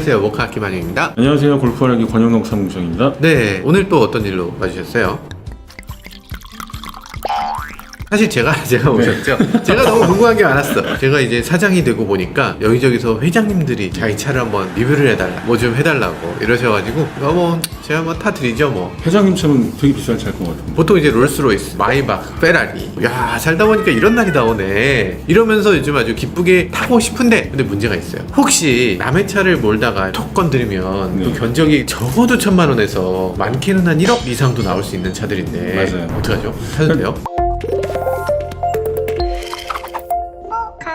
안녕하세요, 모카 김한영입니다. 안녕하세요, 골프활기 권영록 사무장입니다. 네, 오늘 또 어떤 일로 와주셨어요? 사실 제가 오셨죠? 제가 너무 궁금한 게 많았어. 제가 이제 사장이 되고 보니까 여기저기서 회장님들이 자기 차를 한번 리뷰를 해달라, 뭐 좀 해달라고 이러셔가지고 제가 뭐 타드리죠 뭐. 회장님 차는 되게 비싼 차일 것 같은데. 보통 이제 롤스로이스, 마이박, 페라리. 야, 살다 보니까 이런 날이 다 오네. 이러면서 요즘 아주 기쁘게 타고 싶은데, 근데 문제가 있어요. 혹시 남의 차를 몰다가 톡 건드리면 네. 그 견적이 적어도 1,000만 원에서 많게는 한 1억 이상도 나올 수 있는 차들인데. 맞아요. 어떡하죠? 사도 돼요?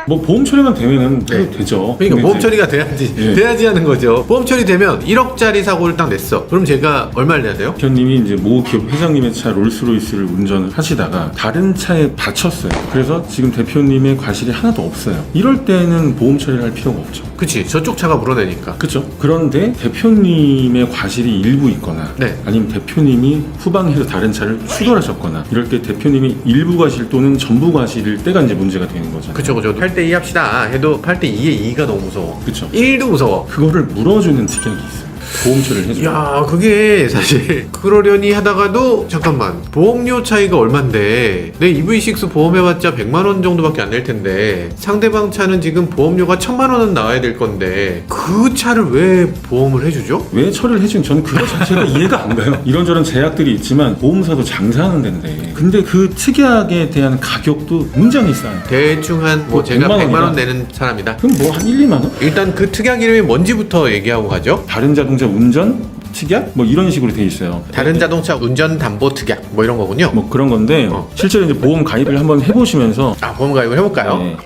뭐 보험 처리만 되면은 네. 되죠. 그러니까 근데 보험 이제 처리가 돼야지 예. 돼야지 하는 거죠. 보험 처리되면 1억짜리 사고를 딱 냈어. 그럼 제가 얼마를 내야 돼요? 대표님이 이제 모 기업 회장님의 차 롤스로이스를 운전을 하시다가 다른 차에 다쳤어요. 그래서 지금 대표님의 과실이 하나도 없어요. 이럴 때는 보험 처리를 할 필요가 없죠. 그치, 저쪽 차가 물어내니까. 그렇죠. 그런데 대표님의 과실이 일부 있거나 네. 아니면 대표님이 후방에서 다른 차를 추돌하셨거나 이럴 때 대표님이 일부 과실 또는 전부 과실일 때가 이제 문제가 되는 거잖아요. 그쵸. 8대2 합시다 해도 8대2의 2가 너무 무서워. 그쵸. 1도 무서워. 그거를 물어주는 특약이 있어요. 보험 처리를 해줘요. 야, 그게 사실 그러려니 하다가도 잠깐만, 보험료 차이가 얼만데 내 EV6 보험해봤자 100만원 정도밖에 안 낼 텐데 상대방 차는 지금 보험료가 1,000만원은 나와야 될 건데 그 차를 왜 보험을 해주죠? 왜 처리를 해주는 저는 그거 자체가 이해가 안 가요. 이런저런 제약들이 있지만 보험사도 장사하는 데인데 근데 그 특약에 대한 가격도 굉장히 싸요. 대충 한 뭐 제가 100만 100만원 원이다. 내는 사람이다. 그럼 뭐 한 1, 2만 원? 일단 그 특약 이름이 뭔지부터 얘기하고 가죠. 다른 자동차 운전 특약? 뭐 이런 식으로 돼 있어요. 다른 자동차 운전 담보 특약 뭐 이런 거군요. 뭐 그런 건데 실제로 이제 보험 가입을 한번 해보시면서 아, 보험 가입을 해볼까요? 네.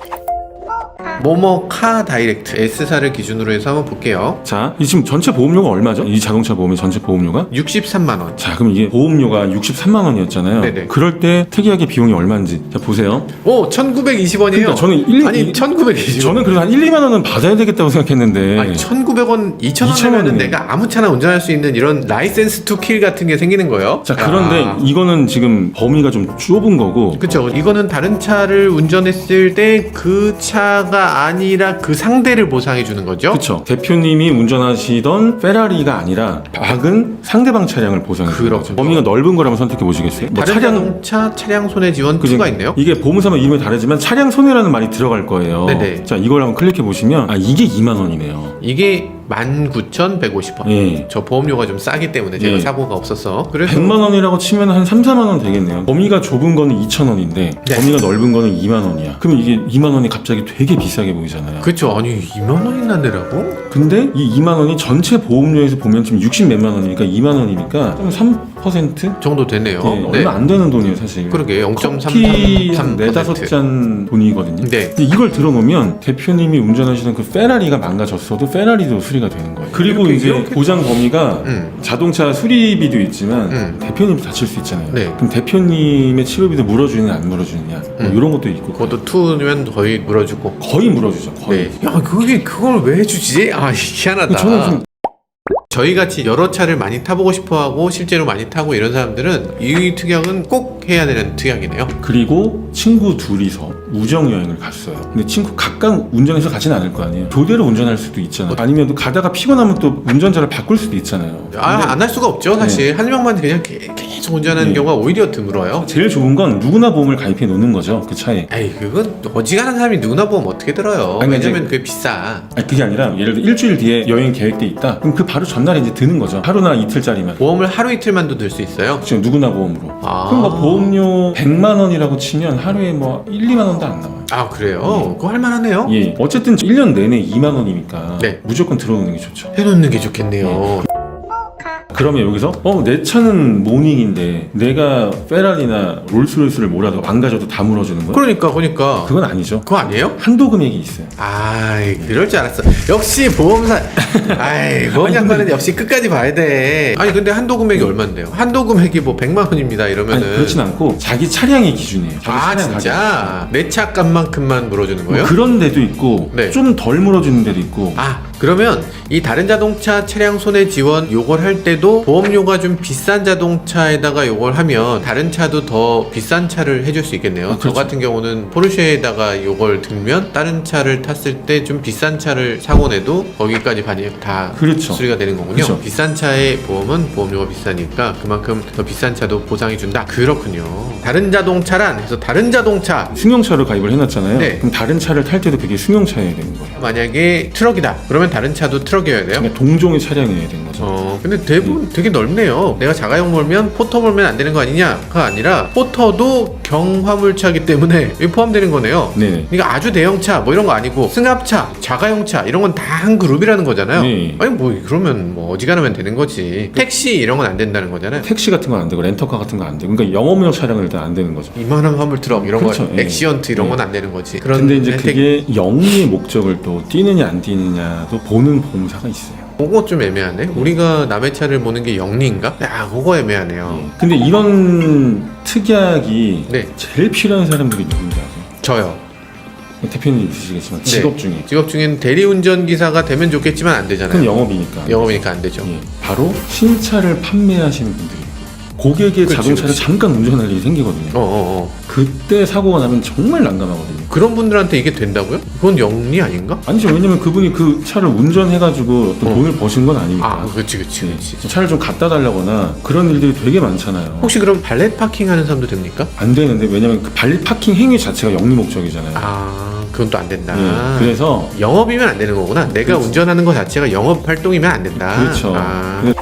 모모 카 다이렉트 S사를 기준으로 해서 한번 볼게요. 자, 이 지금 전체 보험료가 얼마죠? 이 자동차 보험의 전체 보험료가? 63만원. 자, 그럼 이게 보험료가 63만 원이었잖아요. 네네. 그럴 때 특약의 비용이 얼마인지 자 보세요. 오, 1,920원이에요. 그러니까 저는 1,920원. 저는 그래서 한 1, 2만 원은 받아야 되겠다고 생각했는데 아니, 1,900원, 2,000원이면 2,000원 이네. 내가 아무 차나 운전할 수 있는 이런 라이센스 투 킬 같은 게 생기는 거예요. 자, 그런데 이거는 지금 범위가 좀 좁은 거고 그쵸. 이거는 다른 차를 운전했을 때 그 차가 아니라 그 상대를 보상해 주는 거죠. 그렇죠. 대표님이 운전하시던 페라리가 아니라 박은 상대방 차량을 보상해 주는 거죠. 그렇군요. 범위가 넓은 거라면 선택해 보시겠어요? 뭐 다른 자동차 차량 손해 지원 그죠? 2가 있네요. 이게 보험사만 이름이 다르지만 차량 손해라는 말이 들어갈 거예요. 네네. 자, 이걸 한번 클릭해 보시면 아, 이게 2만 원이네요. 이게 19,150원. 예. 저 보험료가 좀 싸기 때문에 제가 예. 사고가 없어서. 그래서 100만 원이라고 치면 한 3, 4만 원 되겠네요. 범위가 좁은 거는 2,000원인데 네. 범위가 넓은 거는 2만 원이야. 그럼 이게 2만 원이 갑자기 되게 비싸게 보이잖아요. 그쵸. 아니, 2만 원이나 내라고? 근데 이 2만 원이 전체 보험료에서 보면 지금 60 몇만 원이니까 2만 원이니까 좀 3%? 정도 되네요. 예, 얼마 안 되는 돈이에요, 사실. 그러게, 커피 한 4-5잔 돈이거든요. 네. 근데 이걸 들어놓으면 대표님이 운전하시던 그 페라리가 망가졌어도 페라리도 수리가 되는 거예요. 그리고 이제 이렇게 보장 범위가 자동차 수리비도 있지만 대표님도 다칠 수 있잖아요. 네. 그럼 대표님의 치료비도 물어주느냐 안 물어주느냐 뭐 이런 것도 있고 그것도 투면 거의 물어주고. 거의 물어주죠. 거의. 네. 야, 그걸 왜 해주지? 아, 희한하다. 저는 좀 저희 같이 여러 차를 많이 타보고 싶어하고 실제로 많이 타고 이런 사람들은 이 특약은 꼭 해야 되는 특약이네요. 그리고 친구 둘이서 우정 여행을 갔어요. 근데 친구 각각 운전해서 가진 않을 거 아니에요. 교대로 운전할 수도 있잖아요. 아니면 또 가다가 피곤하면 또 운전자를 바꿀 수도 있잖아요. 안 할 수가 없죠, 사실. 한 명만 그냥 계속 운전하는 네. 경우가 오히려 드물어요. 제일 좋은 건 누구나 보험을 가입해 놓는 거죠, 그 차에. 에이, 그건 어지간한 사람이 누구나 보면 어떻게 들어요. 아니, 왜냐면 이제- 그게 비싸. 아니, 그게 아니라 예를 들어 일주일 뒤에 여행 계획돼 있다. 그럼 그 바로 전날에 이제 드는 거죠. 하루나 이틀짜리만. 보험을 하루 이틀만도 들 수 있어요. 지금 누구나 보험으로. 아. 그럼 뭐 보험료 100만 원이라고 치면 하루에 뭐 1, 2만 원도 안 나와요. 아, 그래요? 그거 할만하네요. 예. 어쨌든 1년 내내 2만 원이니까 네. 무조건 들어오는 게 좋죠. 해놓는 게 좋겠네요. 그러면 여기서 내 차는 모닝인데 내가 페라리나 롤스로이스를 몰아도 망가져도 다 물어주는 거야? 그러니까. 그건 아니죠. 그거 아니에요? 한도 금액이 있어요. 아이, 그럴 줄 알았어. 역시 보험사. 아이, 보험 양반은 역시 끝까지 봐야 돼. 아니, 근데 한도 금액이 얼만데요? 한도 금액이 뭐 100만 원입니다 이러면은. 아니, 그렇진 않고 자기 차량의 기준이에요. 자기 아, 차량 진짜? 내 차 값만큼만 물어주는 가격. 거예요? 뭐 그런 데도 있고 네. 좀 덜 물어주는 데도 있고 아, 그러면 이 다른 자동차 차량 손해 지원 요걸 할 때도 그래도 보험료가 좀 비싼 자동차에다가 이걸 하면 다른 차도 더 비싼 차를 해줄 수 있겠네요. 그렇죠. 저 같은 경우는 포르쉐에다가 이걸 들면 다른 차를 탔을 때 좀 비싼 차를 사고 내도 거기까지 반입 다 그렇죠. 수리가 되는 거군요. 그렇죠. 비싼 차의 보험은 보험료가 비싸니까 그만큼 더 비싼 차도 보상해 준다. 그렇군요. 다른 자동차란 해서 다른 자동차 승용차로 가입을 해놨잖아요. 네. 그럼 다른 차를 탈 때도 그게 승용차여야 되는 거예요. 만약에 트럭이다. 그러면 다른 차도 트럭이어야 돼요? 그러니까 동종의 차량이어야 되는 거죠. 근데 대부분 되게 넓네요. 내가 자가용 몰면 포터 몰면 안 되는 거 아니냐가 아니라 포터도 경화물차기 때문에 여기 포함되는 거네요. 네네. 그러니까 아주 대형차 뭐 이런 거 아니고 승합차, 자가용차 이런 건 다 한 그룹이라는 거잖아요. 네. 아니 뭐 그러면 뭐 어지간하면 되는 거지. 택시 이런 건 안 된다는 거잖아요. 택시 같은 건 안 되고 렌터카 같은 건 안 되고 그러니까 영업용 차량은 일단 안 되는 거죠. 이만한 화물 트럭 이런 그렇죠. 거 예. 엑시언트 이런 예. 건 안 되는 거지. 그런 근데 이제 혜택- 그게 영리의 목적을 또 띄느냐 안 띄느냐도 보는 보험사가 있어요. 그거 좀 애매하네. 우리가 남의 차를 보는 게 영리인가? 야, 그거 애매하네요. 근데 이런 특약이 네. 제일 필요한 사람들이 누군지 아세요? 저요. 대표님 있으시겠지만 직업 중에 직업 중엔 대리운전 기사가 되면 좋겠지만 안 되잖아요. 그건 영업이니까 영업이니까 안 되죠. 예, 바로 신차를 판매하시는 분들이에요. 고객의 그치, 자동차를 그치. 잠깐 운전할 일이 생기거든요. 그때 사고가 나면 정말 난감하거든요. 그런 분들한테 이게 된다고요? 그건 영리 아닌가? 아니죠. 왜냐면 그분이 그 차를 운전해가지고 또 돈을 버신 건 아니니까. 아, 그렇지, 그렇지, 예, 그렇지. 차를 좀 갖다 달라거나 그런 일들이 되게 많잖아요. 혹시 그럼 발렛 파킹 하는 사람도 됩니까? 안 되는데 왜냐면 그 발리 파킹 행위 자체가 영리 목적이잖아요. 아, 그건 또 안 된다. 예, 그래서 영업이면 안 되는 거구나. 내가 그렇지. 운전하는 거 자체가 영업 활동이면 안 된다. 그렇죠. 아, 근데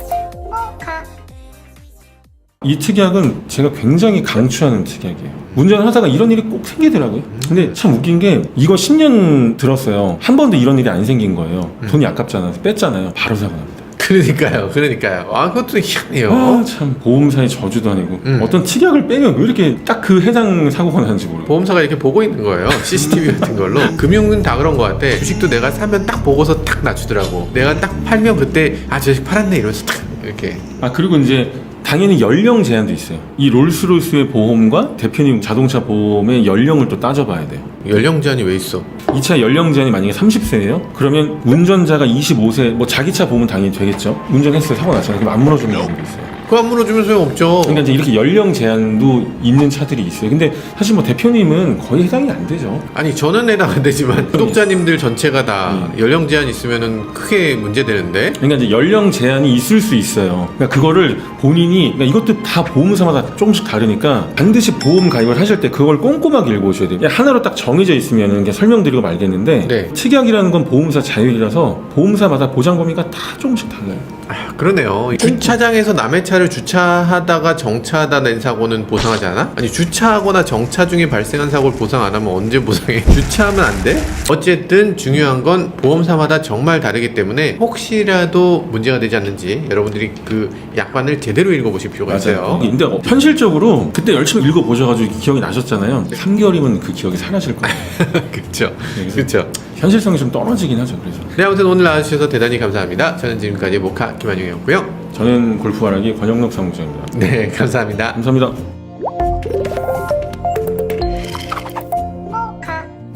이 특약은 제가 굉장히 강추하는 특약이에요. 운전을 하다가 이런 일이 꼭 생기더라고요. 근데 참 웃긴 게 이거 10년 들었어요. 한 번도 이런 일이 안 생긴 거예요. 돈이 아깝잖아요. 뺐잖아요. 바로 사고 납니다. 그러니까요. 아, 그것도 희한해요. 아, 참 보험사의 저주도 아니고 음. 어떤 특약을 빼면 왜 이렇게 딱 그 해당 사고가 나는지 모르겠어요. 보험사가 이렇게 보고 있는 거예요. CCTV 같은 걸로. 금융은 다 그런 거 같아. 주식도 내가 사면 딱 보고서 딱 낮추더라고. 내가 딱 팔면 그때 아, 저 주식 팔았네 이러면서 딱 이렇게. 아 그리고 이제 당연히 연령 제한도 있어요. 이 롤스로이스의 보험과 대표님 자동차 보험의 연령을 또 따져봐야 돼요. 연령 제한이 왜 있어? 이 차 연령 제한이 만약에 30세예요? 그러면 운전자가 25세, 뭐 자기 차 보면 당연히 되겠죠? 운전했어요, 사고 났잖아요. 그럼 안 물어주는 경우도 있어요. 그거 안 물어주면 소용없죠. 그러니까 이제 이렇게 연령 제한도 있는 차들이 있어요. 근데 사실 뭐 대표님은 거의 해당이 안 되죠. 아니 저는 해당 안 되지만 구독자님들 전체가 다 연령 제한 있으면은 크게 문제되는데. 그러니까 이제 연령 제한이 있을 수 있어요. 그러니까 그거를 본인이, 그러니까 이것도 다 보험사마다 조금씩 다르니까 반드시 보험 가입을 하실 때 그걸 꼼꼼하게 읽어오셔야 돼요. 그냥 하나로 딱 정해져 있으면 그냥 설명드리고 말겠는데 네. 특약이라는 건 보험사 자율이라서 보험사마다 보장 범위가 다 조금씩 달라요. 아, 그러네요. 주차장에서 남의 차를 주차하다가 정차하다 낸 사고는 보상하지 않아? 아니 주차하거나 정차 중에 발생한 사고를 보상 안 하면 언제 보상해? 주차하면 안 돼? 어쨌든 중요한 건 보험사마다 정말 다르기 때문에 혹시라도 문제가 되지 않는지 여러분들이 그 약관을 제대로 읽어보실 필요가 있어요. 근데 현실적으로 그때 열심히 읽어보셔가지고 기억이 나셨잖아요. 3개월이면 그 기억이 사라질 거예요. 그렇죠. 그래서 그렇죠. 현실성이 좀 떨어지긴 하죠. 그래서 네, 아무튼 오늘 나와주셔서 대단히 감사합니다. 저는 지금까지 모카 김한용이었고요. 저는 골프화라기 권영록 사무장입니다. 네, 감사합니다. 감사합니다.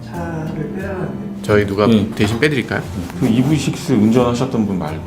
차를 빼라는데 저희 누가 예. 대신 빼드릴까요? 그 EV6 운전하셨던 분 말고